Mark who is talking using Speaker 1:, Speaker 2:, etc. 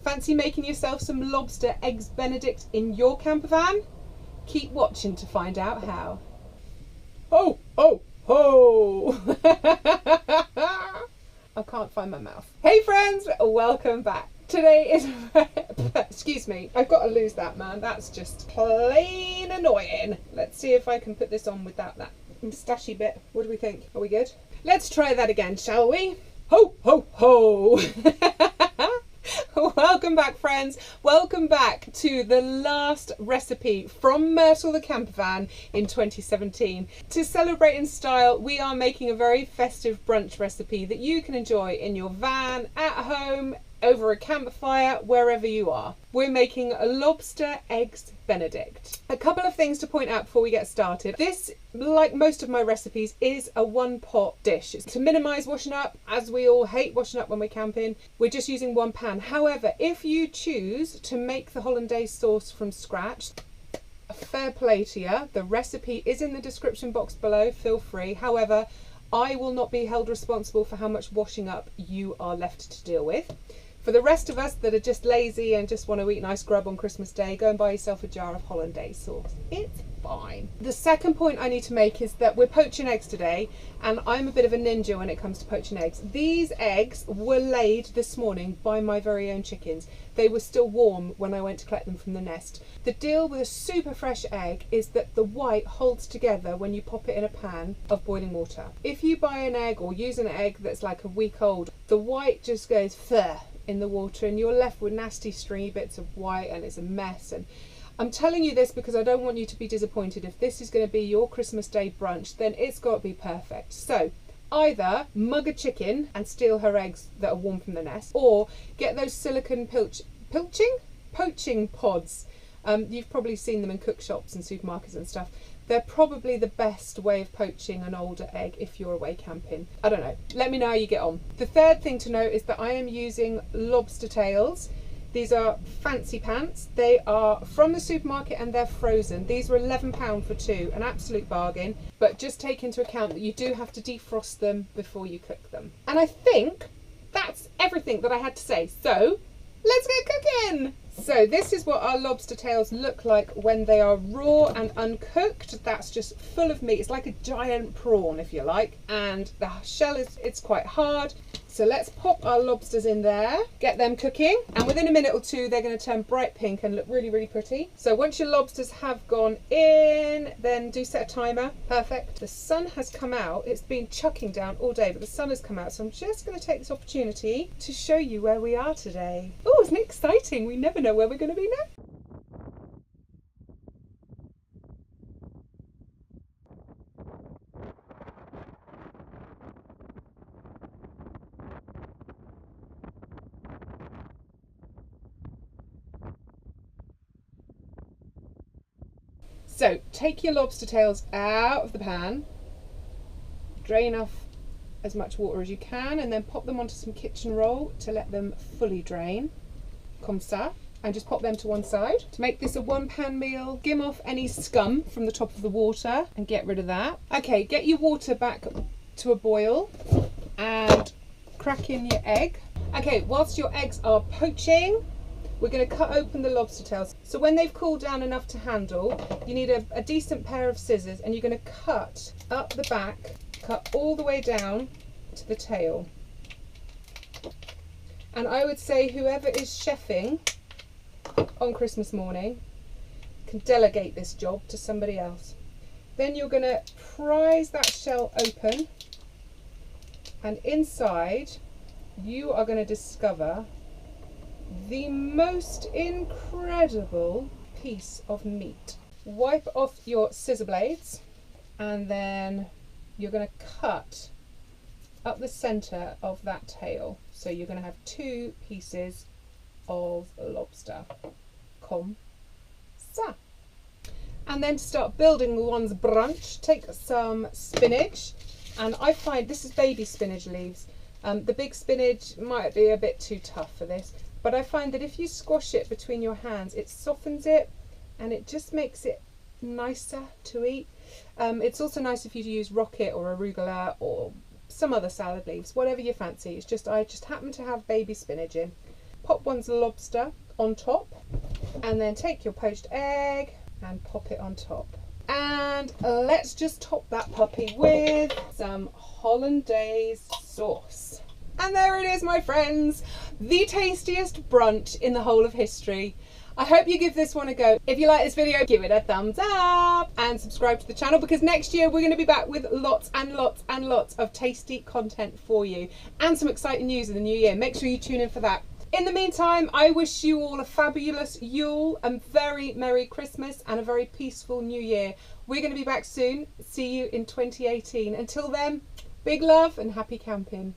Speaker 1: Fancy making yourself some lobster eggs Benedict in your camper van? Keep watching to find out how. Ho, ho, ho! I can't find my mouth. Hey friends, welcome back. Today is, excuse me, I've got to lose that, man. That's just plain annoying. Let's see if I can put this on without that mustachy bit. What do we think? Are we good? Let's try that again, shall we? Ho, ho, ho! Welcome back, friends. Welcome back to the last recipe from Myrtle the Campervan in 2017. To celebrate in style, we are making a very festive brunch recipe that you can enjoy in your van, at home, over a campfire, wherever you are. We're making a lobster eggs Benedict. A couple of things to point out before we get started. This, like most of my recipes, is a one pot dish. It's to minimise washing up, as we all hate washing up when we're camping. We're just using one pan. However, if you choose to make the Hollandaise sauce from scratch, fair play to you. The recipe is in the description box below, feel free. However, I will not be held responsible for how much washing up you are left to deal with. For the rest of us that are just lazy and just want to eat nice grub on Christmas Day, go and buy yourself a jar of Hollandaise sauce. It's fine. The second point I need to make is that we're poaching eggs today, and I'm a bit of a ninja when it comes to poaching eggs. These eggs were laid this morning by my very own chickens. They were still warm when I went to collect them from the nest. The deal with a super fresh egg is that the white holds together when you pop it in a pan of boiling water. If you buy an egg or use an egg that's like a week old, the white just goes fur in the water and you're left with nasty stringy bits of white and it's a mess. And I'm telling you this because I don't want you to be disappointed. If this is going to be your Christmas Day brunch, then it's got to be perfect. So either mug a chicken and steal her eggs that are warm from the nest, or get those silicone poaching pods. You've probably seen them in cook shops and supermarkets and stuff. They're probably the best way of poaching an older egg if you're away camping. I don't know. Let me know how you get on. The third thing to note is that I am using lobster tails. These are fancy pants. They are from the supermarket and they're frozen. These were £11 for two, an absolute bargain. But just take into account that you do have to defrost them before you cook them. And I think that's everything that I had to say. So let's get cooking. So this is what our lobster tails look like when they are raw and uncooked. That's just full of meat. It's like a giant prawn, if you like. And the shell it's quite hard. So let's pop our lobsters in there, get them cooking. And within a minute or two, they're going to turn bright pink and look really, really pretty. So once your lobsters have gone in, then do set a timer. Perfect. The sun has come out. It's been chucking down all day, but the sun has come out. So I'm just going to take this opportunity to show you where we are today. Oh, isn't it exciting? We never know where we're going to be next. So take your lobster tails out of the pan, drain off as much water as you can, and then pop them onto some kitchen roll to let them fully drain. Comme ça. And just pop them to one side. To make this a one pan meal, skim off any scum from the top of the water and get rid of that. Okay, get your water back to a boil and crack in your egg. Okay, whilst your eggs are poaching, we're going to cut open the lobster tails. So when they've cooled down enough to handle, you need a decent pair of scissors, and you're going to cut up the back, cut all the way down to the tail. And I would say whoever is chefing on Christmas morning can delegate this job to somebody else. Then you're going to prise that shell open, and inside you are going to discover the most incredible piece of meat. Wipe off your scissor blades, and then you're going to cut up the center of that tail. So you're going to have two pieces of lobster. Comme ça. And then to start building one's brunch, take some spinach, and I find this is baby spinach leaves. The big spinach might be a bit too tough for this, but I find that if you squash it between your hands, it softens it and it just makes it nicer to eat. It's also nice if you use rocket or arugula or some other salad leaves, whatever you fancy. It's just I just happen to have baby spinach in. pop one's lobster on top, and then take your poached egg and pop it on top. And let's just top that puppy with some Hollandaise sauce. And there it is, my friends, the tastiest brunch in the whole of history. I hope you give this one a go. If you like this video, give it a thumbs up and subscribe to the channel, because next year we're going to be back with lots and lots and lots of tasty content for you and some exciting news in the new year. Make sure you tune in for that. In the meantime, I wish you all a fabulous Yule, a very Merry Christmas and a very peaceful New Year. We're going to be back soon. See you in 2018. Until then, big love and happy camping.